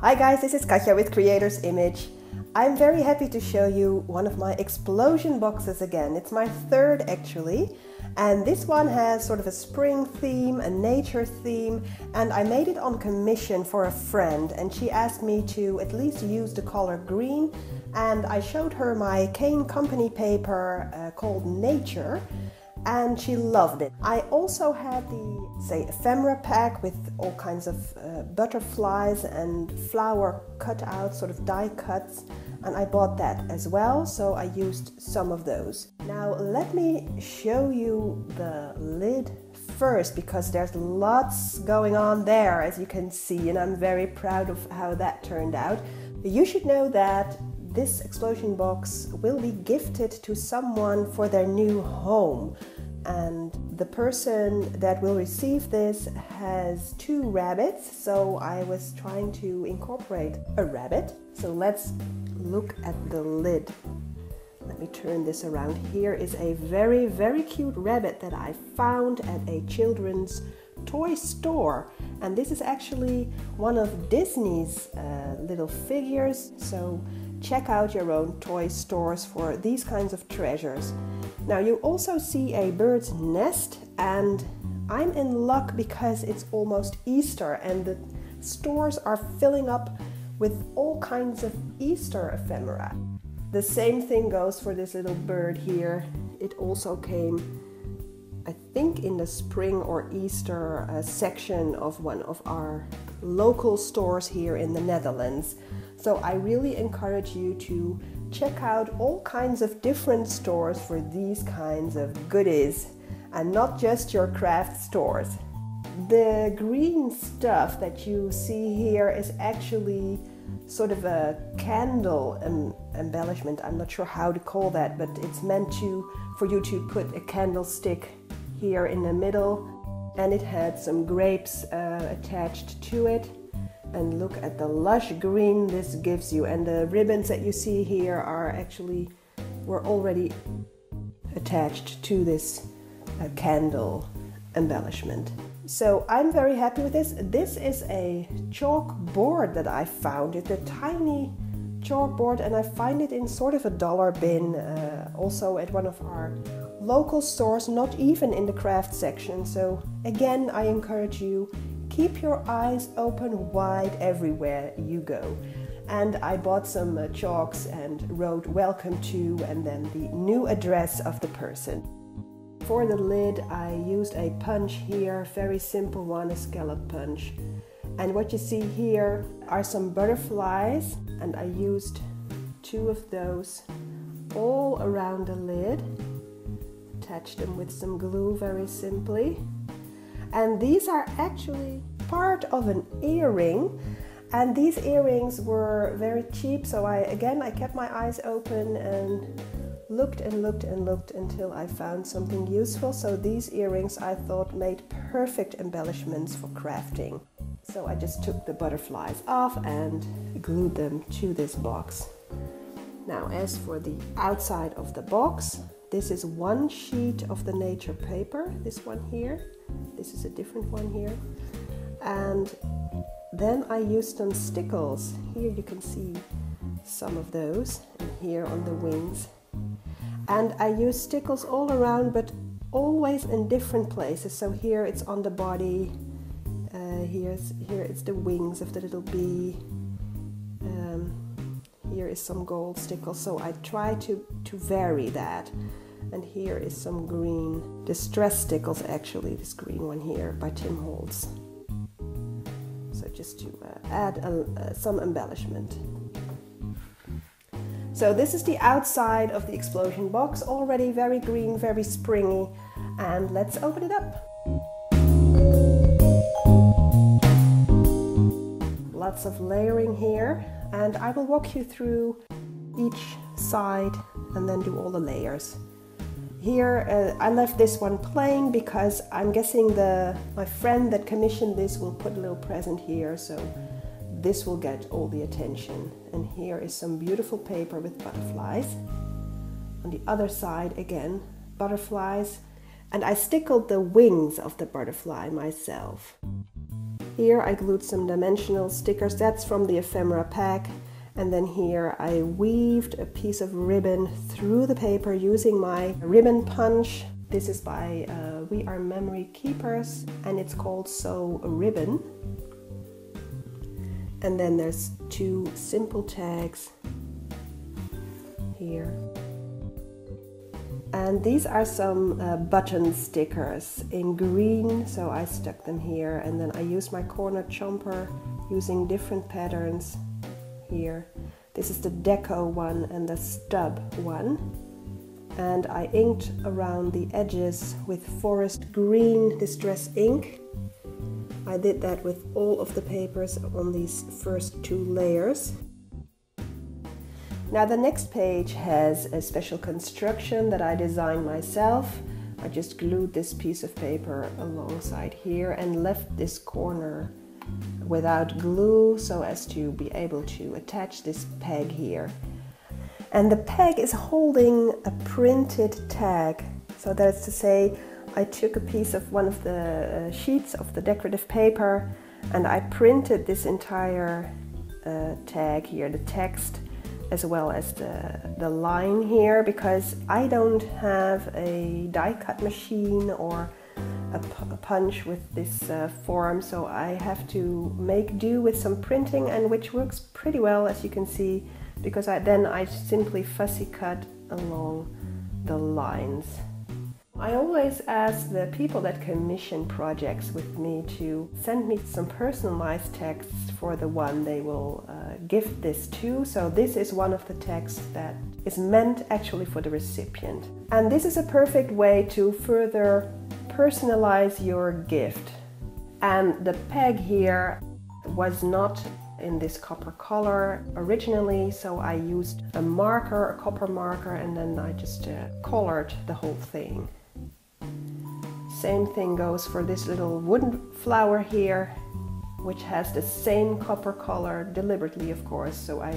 Hi guys, this is Katja with Creator's Image. I'm very happy to show you one of my explosion boxes again. It's my third actually, and this one has sort of a spring theme, a nature theme, and I made it on commission for a friend, and she asked me to at least use the color green, and I showed her my K&Company paper called Nature, and she loved it. I also had the, say, ephemera pack with all kinds of butterflies and flower cutouts, sort of die cuts, and I bought that as well, so I used some of those. Now let me show you the lid first, because there's lots going on there, as you can see, and I'm very proud of how that turned out. You should know that this explosion box will be gifted to someone for their new home, and the person that will receive this has 2 rabbits, so I was trying to incorporate a rabbit. So let's look at the lid. Let me turn this around. Here is a very cute rabbit that I found at a children's toy store, and this is actually one of Disney's little figures, so check out your own toy stores for these kinds of treasures. Now you also see a bird's nest, and I'm in luck because it's almost Easter and the stores are filling up with all kinds of Easter ephemera. The same thing goes for this little bird here. It also came, I think, in the spring or Easter section of one of our local stores here in the Netherlands. So I really encourage you to check out all kinds of different stores for these kinds of goodies, and not just your craft stores. The green stuff that you see here is actually sort of a candle embellishment. I'm not sure how to call that, but it's meant for you to put a candlestick here in the middle, and it had some grapes attached to it. And look at the lush green this gives you, and the ribbons that you see here were already attached to this candle embellishment. So I'm very happy with this. This is a chalk board that I found. It's a tiny chalk board, and I find it in sort of a dollar bin, also at one of our local stores, not even in the craft section. So again, I encourage you, keep your eyes open wide everywhere you go. And I bought some chalks and wrote welcome to, and then the new address of the person. For the lid I used a punch here, very simple one, a scallop punch. And what you see here are some butterflies, and I used 2 of those all around the lid. Attached them with some glue very simply. And these are actually part of an earring, and these earrings were very cheap, so I kept my eyes open and looked until I found something useful. So these earrings I thought made perfect embellishments for crafting. So I just took the butterflies off and glued them to this box. Now as for the outside of the box, this is one sheet of the nature paper, this one here. This is a different one here. And then I used some stickles. Here you can see some of those, and here on the wings. And I used stickles all around, but always in different places. So here it's on the body, here it's the wings of the little bee. Here is some gold stickles, so I try to vary that. And here is some green distress stickles, actually, this green one here by Tim Holtz. So just to add some embellishment. So this is the outside of the explosion box, already very green, very springy, and let's open it up. Lots of layering here, and I will walk you through each side and then do all the layers. Here I left this one plain because I'm guessing my friend that commissioned this will put a little present here, so this will get all the attention. And here is some beautiful paper with butterflies. On the other side again, butterflies, and I stickled the wings of the butterfly myself. Here I glued some dimensional stickers, that's from the ephemera pack. And then here I weaved a piece of ribbon through the paper using my ribbon punch. This is by We Are Memory Keepers and it's called Sew Ribbon. And then there's two simple tags here. And these are some button stickers in green, so I stuck them here. And then I used my corner chomper using different patterns here. This is the deco one and the stub one. And I inked around the edges with forest green distress ink. I did that with all of the papers on these first two layers. Now the next page has a special construction that I designed myself. I just glued this piece of paper alongside here and left this corner without glue so as to be able to attach this peg here. And the peg is holding a printed tag. So that's to say, I took a piece of one of the sheets of the decorative paper and I printed this entire tag here, the text, as well as the line here, because I don't have a die cut machine or a punch with this form, so I have to make do with some printing, and which works pretty well, as you can see, because I simply fussy cut along the lines. I always ask the people that commission projects with me to send me some personalized texts for the one they will gift this to. So this is one of the texts that is meant actually for the recipient. And this is a perfect way to further personalize your gift. And the peg here was not in this copper color originally, so I used a marker, a copper marker, and then I just colored the whole thing. Same thing goes for this little wooden flower here, which has the same copper color, deliberately of course, so I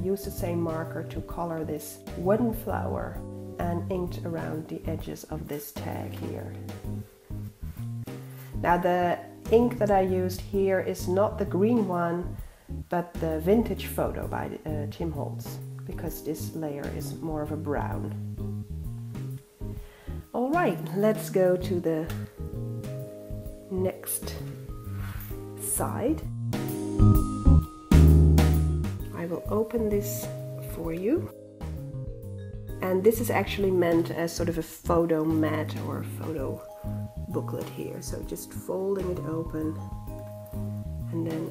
used the same marker to color this wooden flower and inked around the edges of this tag here. Now the ink that I used here is not the green one, but the Vintage Photo by Tim Holtz, because this layer is more of a brown. All right, let's go to the next side. I will open this for you. And this is actually meant as sort of a photo mat or photo booklet here. So just folding it open and then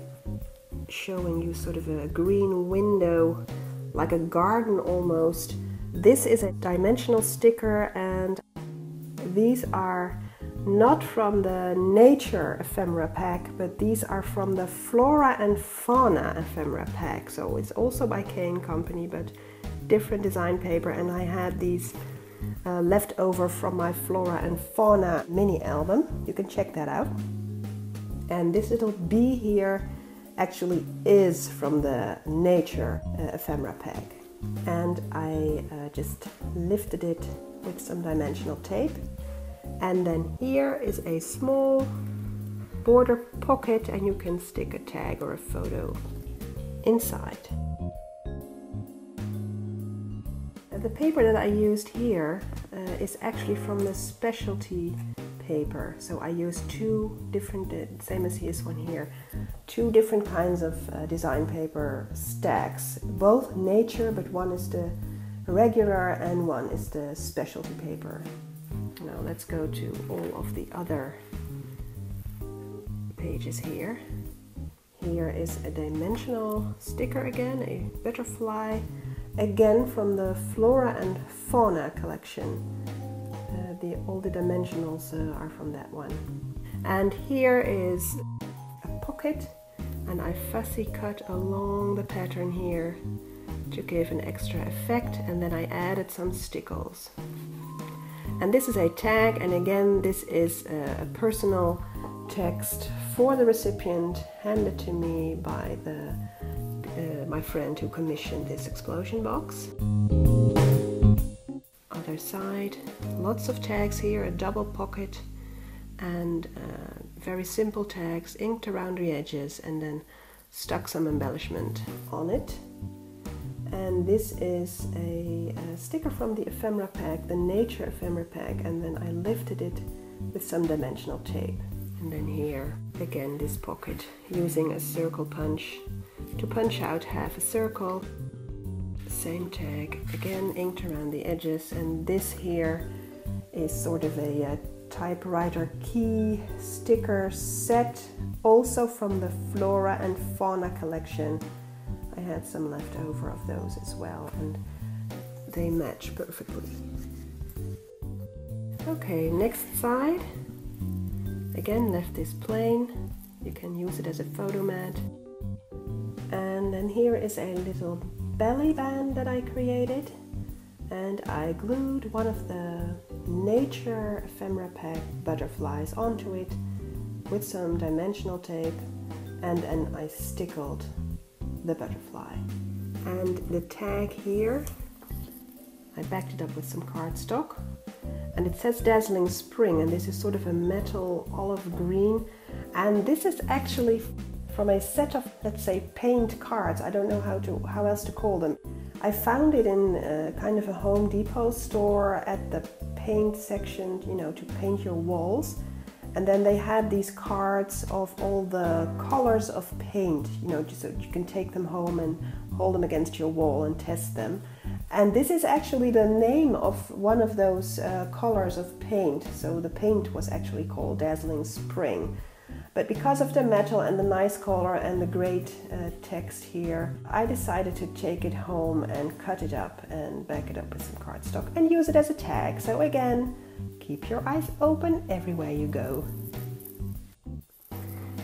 showing you sort of a green window, like a garden almost. This is a dimensional sticker, and these are not from the Nature ephemera pack, but these are from the Flora and Fauna ephemera pack. So it's also by K&Company, but different design paper, and I had these left over from my Flora and Fauna mini album. You can check that out. And this little bee here actually is from the Nature ephemera pack. And I just lifted it with some dimensional tape. And then here is a small border pocket, and you can stick a tag or a photo inside. The paper that I used here is actually from the specialty paper. So I used two different, same as this one here, two different kinds of design paper stacks. Both Nature, but one is the regular and one is the specialty paper. Now let's go to all of the other pages here. Here is a dimensional sticker again, a butterfly, again from the Flora and Fauna collection. All the dimensionals are from that one. And here is a pocket, and I fussy cut along the pattern here to give an extra effect, and then I added some stickles. And this is a tag, and again this is a personal text for the recipient, handed to me by my friend who commissioned this explosion box. Other side, lots of tags here, a double pocket, and very simple tags inked around the edges, and then stuck some embellishment on it. And this is a sticker from the ephemera pack, the Nature ephemera pack, and then I lifted it with some dimensional tape. And then here again this pocket, using a circle punch to punch out half a circle. Same tag, again inked around the edges, and this here is sort of a typewriter key sticker set, also from the Flora and Fauna collection. I had some left over of those as well, and they match perfectly. Okay, next side. Again, left this plain. You can use it as a photo mat. And then here is a little belly band that I created, and I glued one of the Nature ephemera pack butterflies onto it with some dimensional tape, and then I stickled the butterfly. And the tag here, I backed it up with some cardstock, and it says Dazzling Spring, and this is sort of a metal olive green, and this is actually from a set of, let's say, paint cards. I don't know how else to call them. I found it in kind of a Home Depot store at the paint section, you know, to paint your walls. And then they had these cards of all the colors of paint, you know, just so you can take them home and hold them against your wall and test them. And this is actually the name of one of those colors of paint. So the paint was actually called Dazzling Spring. But because of the metal and the nice color and the great text here, I decided to take it home and cut it up and back it up with some cardstock and use it as a tag. So again, keep your eyes open everywhere you go.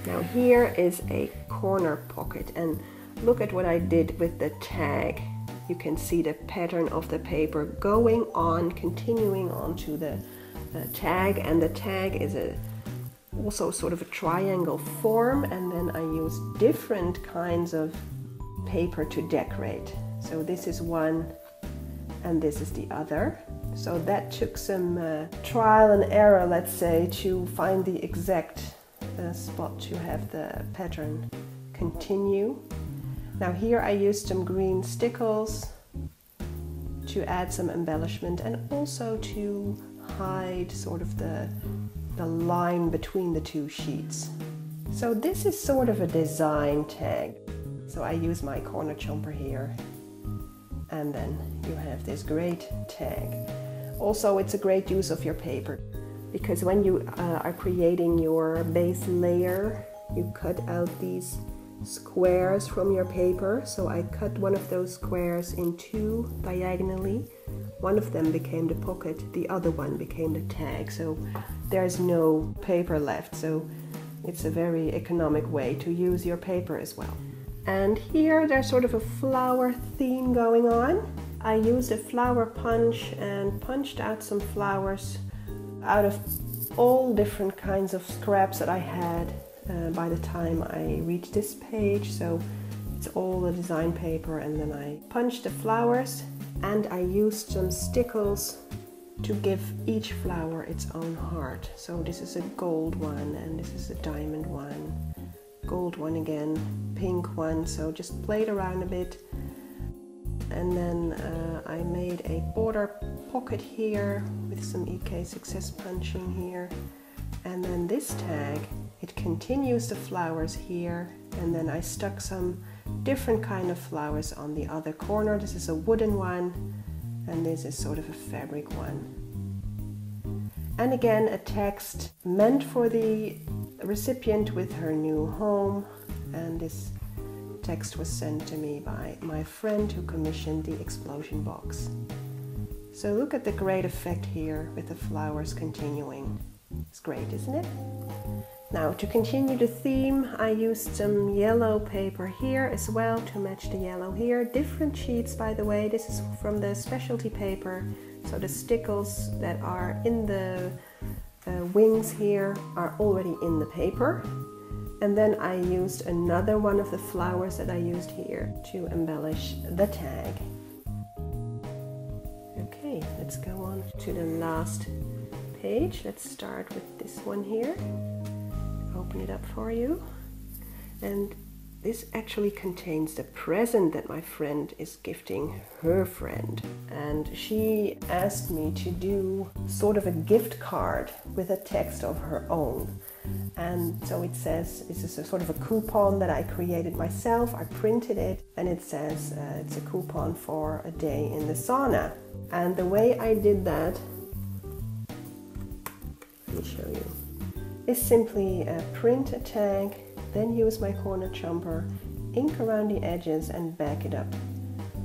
Now here is a corner pocket, and look at what I did with the tag. You can see the pattern of the paper going on, continuing onto the tag, and the tag is also sort of a triangle form, and then I use different kinds of paper to decorate. So this is one and this is the other. So that took some trial and error, let's say, to find the exact spot to have the pattern continue. Now here I used some green stickles to add some embellishment and also to hide sort of the line between the two sheets. So this is sort of a design tag. So I use my corner chomper here, and then you have this great tag. Also, it's a great use of your paper, because when you are creating your base layer, you cut out these squares from your paper. So I cut one of those squares in two diagonally. One of them became the pocket, the other one became the tag. So there's no paper left. So it's a very economic way to use your paper as well. And here there's sort of a flower theme going on. I used a flower punch and punched out some flowers out of all different kinds of scraps that I had by the time I reached this page. So it's all the design paper, and then I punched the flowers, and I used some stickles to give each flower its own heart. So this is a gold one, and this is a diamond one, gold one again, pink one. So just played around a bit. And then I made a border pocket here with some EK Success punching here. And then this tag, it continues the flowers here, and then I stuck some different kind of flowers on the other corner. This is a wooden one, and this is sort of a fabric one. And again, a text meant for the recipient with her new home, and this text was sent to me by my friend who commissioned the explosion box. So look at the great effect here with the flowers continuing. It's great, isn't it? Now, to continue the theme, I used some yellow paper here as well to match the yellow here. Different sheets, by the way. This is from the specialty paper. So the stickles that are in the wings here are already in the paper. And then I used another one of the flowers that I used here to embellish the tag. Okay, let's go on to the last page. Let's start with this one here. Open it up for you. And this actually contains the present that my friend is gifting her friend. And she asked me to do sort of a gift card with a text of her own. And so it says, this is a sort of a coupon that I created myself. I printed it, and it says it's a coupon for a day in the sauna. And the way I did that, let me show you, is simply print a tag, then use my corner chomper, ink around the edges and back it up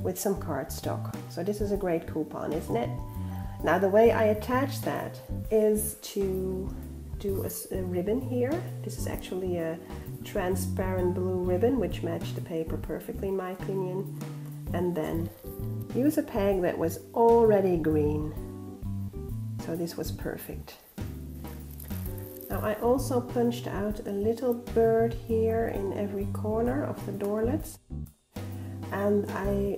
with some cardstock. So this is a great coupon, isn't it? Now the way I attach that is to do a ribbon here. This is actually a transparent blue ribbon which matched the paper perfectly in my opinion. And then use a peg that was already green. So this was perfect. Now I also punched out a little bird here in every corner of the doorlets, and I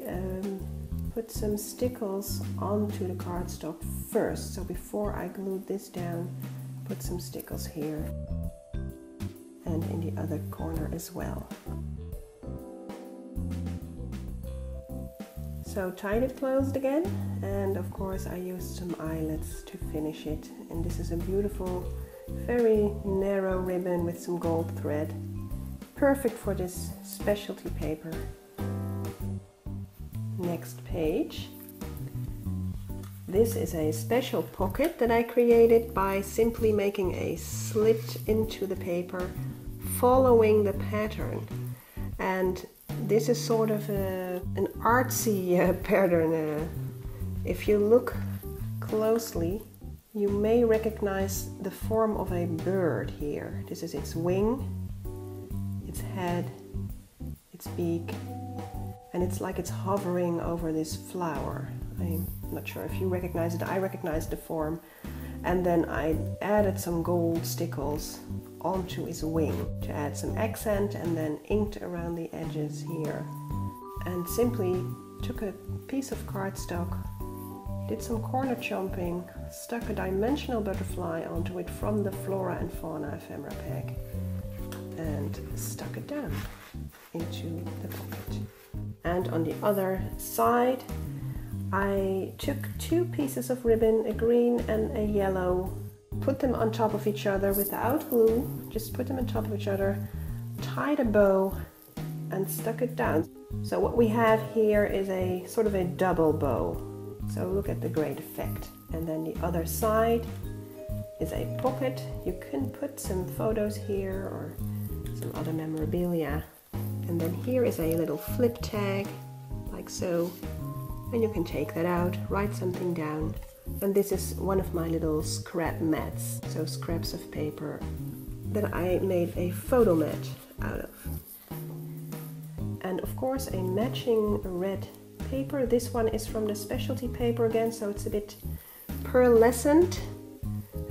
put some stickles onto the cardstock first. So before I glued this down, put some stickles here and in the other corner as well. So tied it closed again, and of course I used some eyelets to finish it. And this is a beautiful, very narrow ribbon with some gold thread. Perfect for this specialty paper. Next page. This is a special pocket that I created by simply making a slit into the paper following the pattern. And this is sort of an artsy pattern. If you look closely, you may recognize the form of a bird here. This is its wing, its head, its beak, and it's like it's hovering over this flower. I'm not sure if you recognize it. I recognize the form. And then I added some gold stickles onto its wing to add some accent, and then inked around the edges here. And simply took a piece of cardstock, did some corner chomping, stuck a dimensional butterfly onto it from the Flora and Fauna ephemera pack, and stuck it down into the pocket. And on the other side, I took two pieces of ribbon, a green and a yellow, put them on top of each other without glue, just put them on top of each other, tied a bow and stuck it down. So what we have here is a sort of a double bow. So look at the great effect. And then the other side is a pocket. You can put some photos here or some other memorabilia. And then here is a little flip tag, like so. And you can take that out, write something down. And this is one of my little scrap mats, so scraps of paper that I made a photo mat out of. And of course a matching red paper. This one is from the specialty paper again, so it's a bit pearlescent.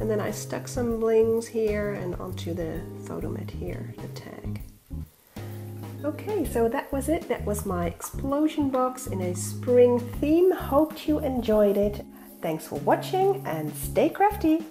And then I stuck some blings here and onto the photo mat here, the tag. Okay, so that was it. That was my explosion box in a spring theme. Hoped you enjoyed it. Thanks for watching and stay crafty!